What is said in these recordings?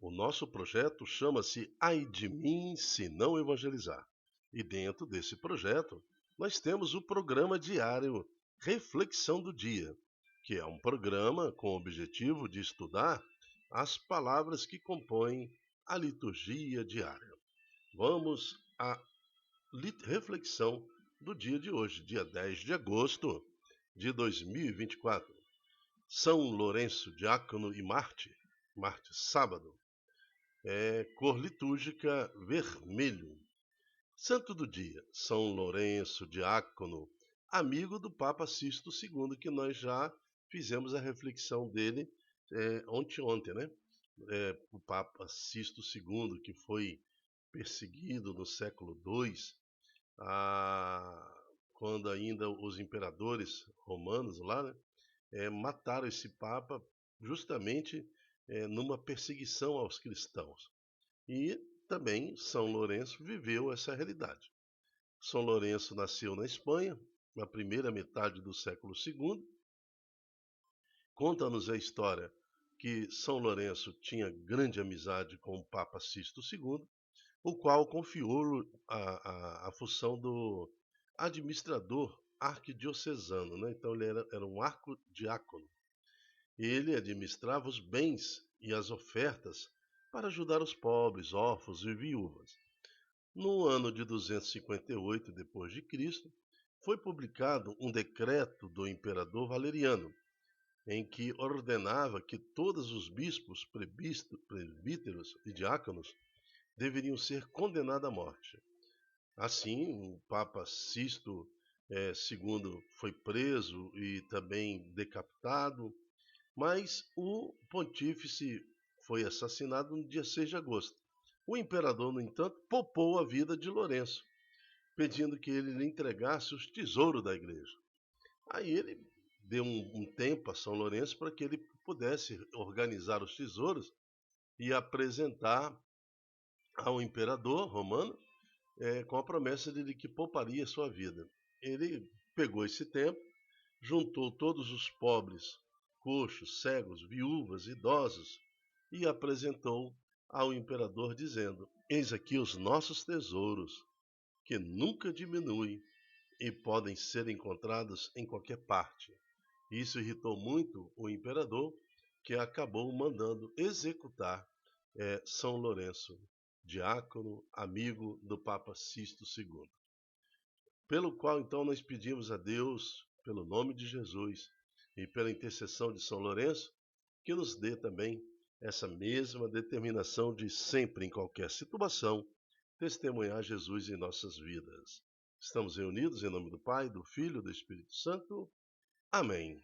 O nosso projeto chama-se Ai de mim se não evangelizar. E dentro desse projeto, nós temos o programa diário Reflexão do Dia, que é um programa com o objetivo de estudar as palavras que compõem a liturgia diária. Vamos à reflexão do dia de hoje, dia 10 de agosto de 2024. São Lourenço, diácono e Marte, sábado, cor litúrgica vermelho. Santo do dia, São Lourenço, diácono, amigo do Papa Sisto II, que nós já fizemos a reflexão dele ontem, né? O Papa Sisto II, que foi perseguido no século II, quando ainda os imperadores romanos lá, né, mataram esse Papa justamente numa perseguição aos cristãos. E também São Lourenço viveu essa realidade. São Lourenço nasceu na Espanha, na primeira metade do século II. Conta-nos a história que São Lourenço tinha grande amizade com o Papa Sisto II, o qual confiou a função do administrador arquidiocesano, né? Então ele era um arquidiácono. Ele administrava os bens e as ofertas para ajudar os pobres, órfãos e viúvas. No ano de 258 d.C., foi publicado um decreto do imperador Valeriano, em que ordenava que todos os bispos, presbíteros e diáconos deveriam ser condenados à morte. Assim, o Papa Sisto II foi preso e também decapitado, mas o pontífice foi assassinado no dia 6 de agosto. O imperador, no entanto, poupou a vida de Lourenço, pedindo que ele lhe entregasse os tesouros da igreja. Aí ele deu um tempo a São Lourenço para que ele pudesse organizar os tesouros e apresentar ao imperador romano com a promessa de que pouparia sua vida. Ele pegou esse tempo, juntou todos os pobres, coxos, cegos, viúvas, idosos, e apresentou ao imperador dizendo: eis aqui os nossos tesouros, que nunca diminuem e podem ser encontrados em qualquer parte. Isso irritou muito o imperador, que acabou mandando executar São Lourenço, diácono, amigo do Papa Sisto II. Pelo qual, então, nós pedimos a Deus, pelo nome de Jesus e pela intercessão de São Lourenço, que nos dê também essa mesma determinação de sempre, em qualquer situação, testemunhar Jesus em nossas vidas. Estamos reunidos em nome do Pai, do Filho e do Espírito Santo. Amém.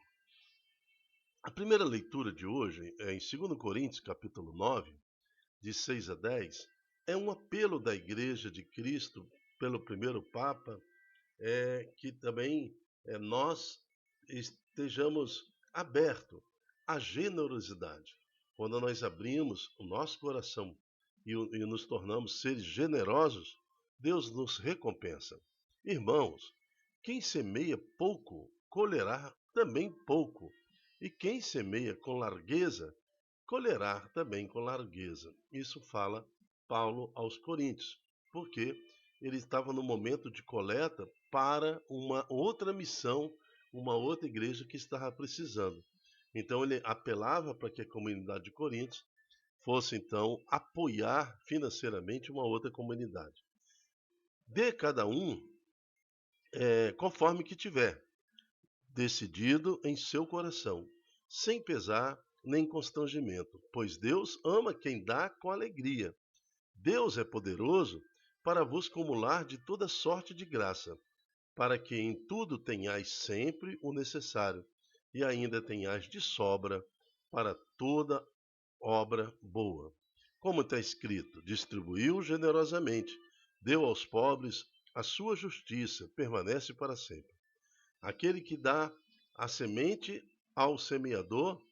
A primeira leitura de hoje é em 2 Coríntios, capítulo 9, de 6 a 10, é um apelo da Igreja de Cristo pelo primeiro Papa, que também nós estejamos abertos à generosidade. Quando nós abrimos o nosso coração e nos tornamos seres generosos, Deus nos recompensa. Irmãos, quem semeia pouco, colherá também pouco. E quem semeia com largueza, colherá também com largueza. Isso fala Paulo aos Coríntios, porque ele estava no momento de coleta para uma outra missão, uma outra igreja que estava precisando. Então ele apelava para que a comunidade de Coríntios fosse então apoiar financeiramente uma outra comunidade. Dê cada um conforme que tiver decidido em seu coração, sem pesar nem constrangimento, pois Deus ama quem dá com alegria. Deus é poderoso para vos cumular de toda sorte de graça, para que em tudo tenhais sempre o necessário, e ainda tenhais de sobra para toda obra boa. Como está escrito, distribuiu generosamente, deu aos pobres, a sua justiça permanece para sempre. Aquele que dá a semente ao semeador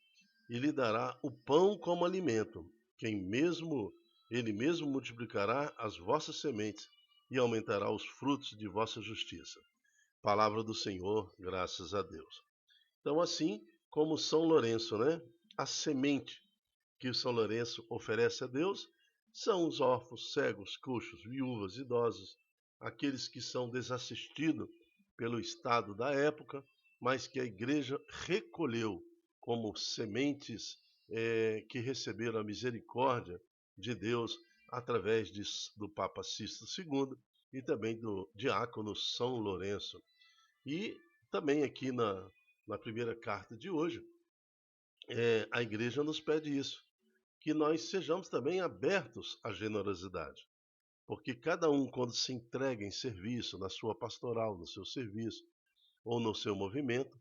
e lhe dará o pão como alimento, ele mesmo multiplicará as vossas sementes e aumentará os frutos de vossa justiça. Palavra do Senhor, graças a Deus. Então, assim como São Lourenço, né? A semente que o São Lourenço oferece a Deus são os órfãos, cegos, coxos, viúvas, idosos, aqueles que são desassistidos pelo Estado da época, mas que a Igreja recolheu como sementes que receberam a misericórdia de Deus através do Papa Sisto II e também do diácono São Lourenço. E também aqui na primeira carta de hoje, a Igreja nos pede isso, que nós sejamos também abertos à generosidade. Porque cada um, quando se entrega em serviço, na sua pastoral, no seu serviço ou no seu movimento,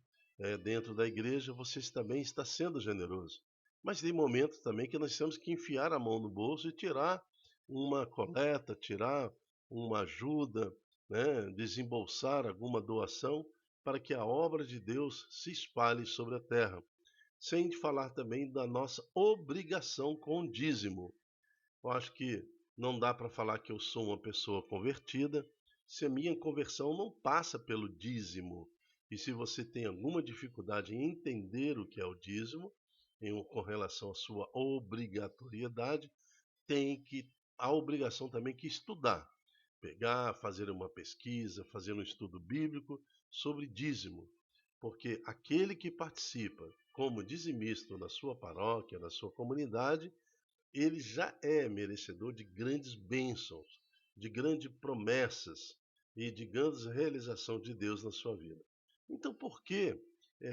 dentro da igreja, você também está sendo generoso. Mas tem momentos também que nós temos que enfiar a mão no bolso e tirar uma coleta, tirar uma ajuda, né, desembolsar alguma doação para que a obra de Deus se espalhe sobre a terra. Sem falar também da nossa obrigação com o dízimo. Eu acho que não dá para falar que eu sou uma pessoa convertida se a minha conversão não passa pelo dízimo. E se você tem alguma dificuldade em entender o que é o dízimo, com relação à sua obrigatoriedade, tem que a obrigação também que estudar, pegar, fazer uma pesquisa, fazer um estudo bíblico sobre dízimo, porque aquele que participa como dizimista na sua paróquia, na sua comunidade, ele já é merecedor de grandes bênçãos, de grandes promessas e de grandes realização de Deus na sua vida. Então, por que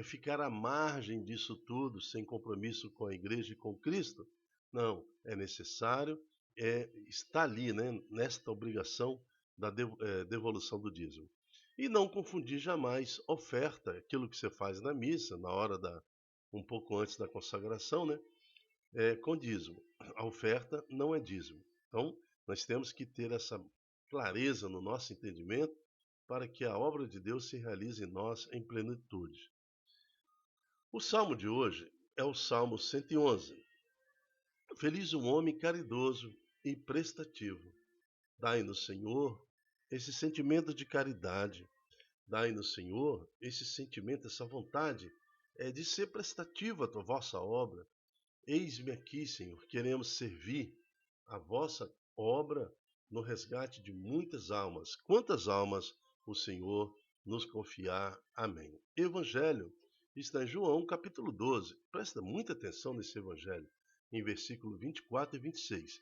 ficar à margem disso tudo, sem compromisso com a igreja e com Cristo? Não, é necessário estar ali, né, nesta obrigação da devolução do dízimo. E não confundir jamais oferta, aquilo que você faz na missa, na hora um pouco antes da consagração, né? Com dízimo. A oferta não é dízimo. Então, nós temos que ter essa clareza no nosso entendimento para que a obra de Deus se realize em nós em plenitude. O salmo de hoje é o Salmo 111. Feliz um homem caridoso e prestativo. Dai-nos, Senhor, esse sentimento de caridade. Dai-nos, Senhor, esse sentimento, essa vontade de ser prestativo à tua vossa obra. Eis-me aqui, Senhor, queremos servir a vossa obra no resgate de muitas almas. Quantas almas o Senhor nos confiar? Amém. Evangelho está em João, capítulo 12. Presta muita atenção nesse evangelho, em versículo 24 e 26.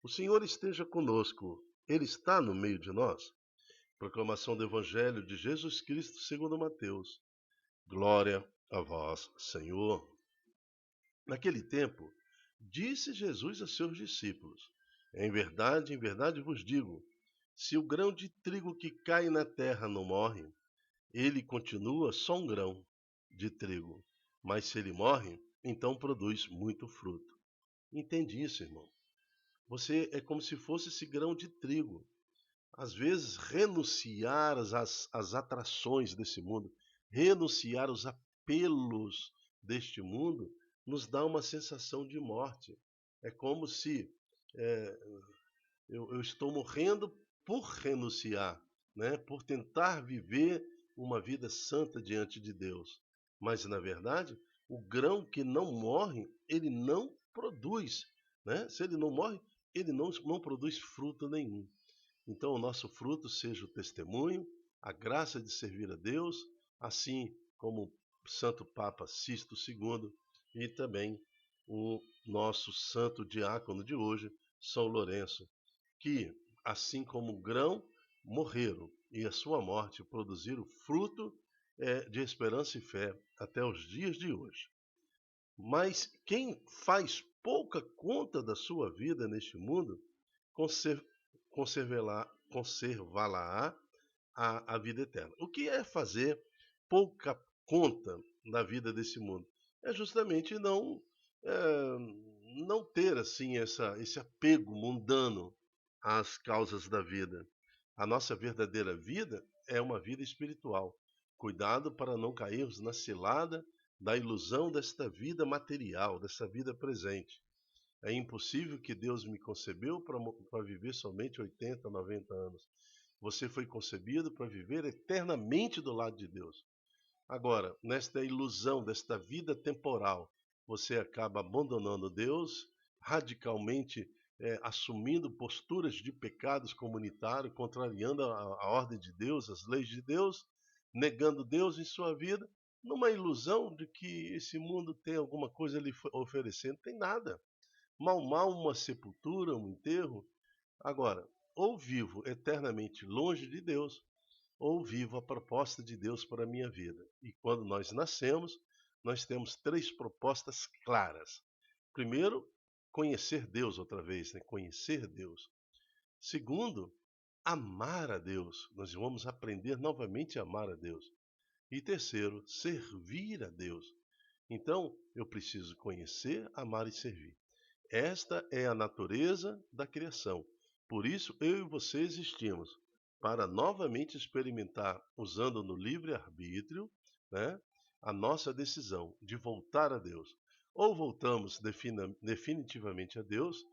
O Senhor esteja conosco, Ele está no meio de nós. Proclamação do Evangelho de Jesus Cristo segundo Mateus. Glória a vós, Senhor. Naquele tempo, disse Jesus a seus discípulos: em verdade vos digo, se o grão de trigo que cai na terra não morre, ele continua só um grão de trigo. Mas se ele morre, então produz muito fruto. Entende isso, irmão? Você é como se fosse esse grão de trigo. Às vezes, renunciar às atrações desse mundo, renunciar aos apelos deste mundo, nos dá uma sensação de morte. É como se eu estou morrendo por renunciar, né? Por tentar viver uma vida santa diante de Deus. Mas, na verdade, o grão que não morre, ele não produz. Né? Se ele não morre, ele não produz fruto nenhum. Então, o nosso fruto seja o testemunho, a graça de servir a Deus, assim como o Santo Papa Sisto II e também o nosso santo diácono de hoje, São Lourenço, que, assim como o grão, morreram e a sua morte produziram fruto de esperança e fé até os dias de hoje. Mas quem faz pouca conta da sua vida neste mundo, conservá-la a vida eterna. O que é fazer pouca conta da vida desse mundo? É justamente não ter assim esse apego mundano às causas da vida. A nossa verdadeira vida é uma vida espiritual. Cuidado para não cairmos na cilada da ilusão desta vida material, dessa vida presente. É impossível que Deus me concebeu para viver somente 80, 90 anos. Você foi concebido para viver eternamente do lado de Deus. Agora, nesta ilusão desta vida temporal, você acaba abandonando Deus, radicalmente assumindo posturas de pecados comunitários, contrariando a ordem de Deus, as leis de Deus, negando Deus em sua vida, numa ilusão de que esse mundo tem alguma coisa a lhe oferecendo. Tem nada. Mal uma sepultura, um enterro. Agora, ou vivo eternamente longe de Deus, ou vivo a proposta de Deus para a minha vida. E quando nós nascemos, nós temos três propostas claras. Primeiro, conhecer Deus outra vez, né? Conhecer Deus. Segundo, amar a Deus. Nós vamos aprender novamente a amar a Deus. E terceiro, servir a Deus. Então, eu preciso conhecer, amar e servir. Esta é a natureza da criação. Por isso, eu e você existimos, para novamente experimentar, usando no livre-arbítrio, né, a nossa decisão de voltar a Deus. Ou voltamos definitivamente a Deus,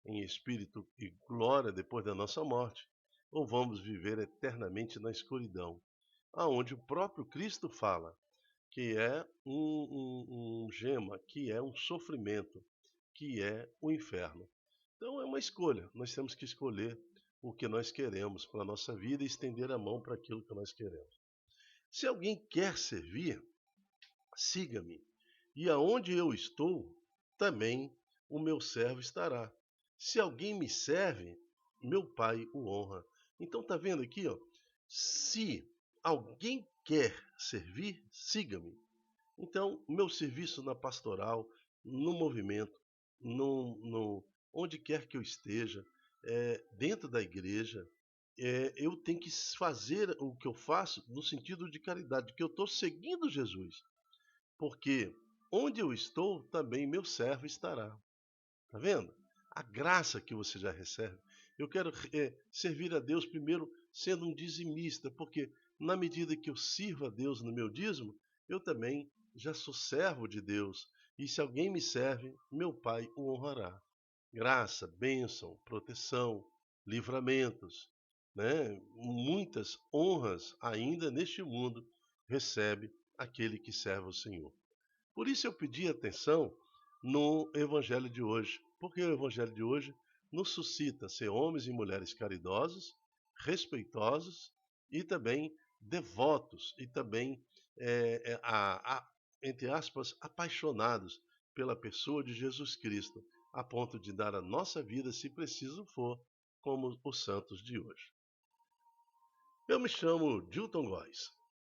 em espírito e glória depois da nossa morte, ou vamos viver eternamente na escuridão, aonde o próprio Cristo fala que é um gema, que é um sofrimento, que é o inferno. Então é uma escolha, nós temos que escolher o que nós queremos para a nossa vida e estender a mão para aquilo que nós queremos. Se alguém quer servir, siga-me, e aonde eu estou, também o meu servo estará. Se alguém me serve, meu Pai o honra. Então tá vendo aqui, ó? Se alguém quer servir, siga-me. Então, o meu serviço na pastoral, no movimento, onde quer que eu esteja, dentro da igreja, eu tenho que fazer o que eu faço no sentido de caridade, que eu estou seguindo Jesus. Porque onde eu estou, também meu servo estará. Está vendo? A graça que você já recebe. Eu quero servir a Deus primeiro sendo um dizimista, porque na medida que eu sirvo a Deus no meu dízimo, eu também já sou servo de Deus. E se alguém me serve, meu Pai o honrará. Graça, bênção, proteção, livramentos, né? Muitas honras ainda neste mundo recebe aquele que serve o Senhor. Por isso eu pedi atenção no Evangelho de hoje, porque o Evangelho de hoje nos suscita ser homens e mulheres caridosos, respeitosos e também devotos e também, entre aspas, apaixonados pela pessoa de Jesus Cristo, a ponto de dar a nossa vida, se preciso for, como os santos de hoje. Eu me chamo Dilton Góes.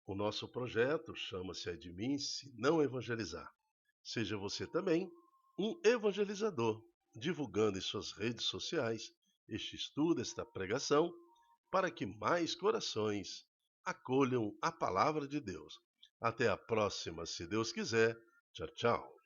O nosso projeto chama-se É de Mim Se Não Evangelizar. Seja você também um evangelizador, divulgando em suas redes sociais este estudo, esta pregação, para que mais corações acolham a palavra de Deus. Até a próxima, se Deus quiser. Tchau, tchau.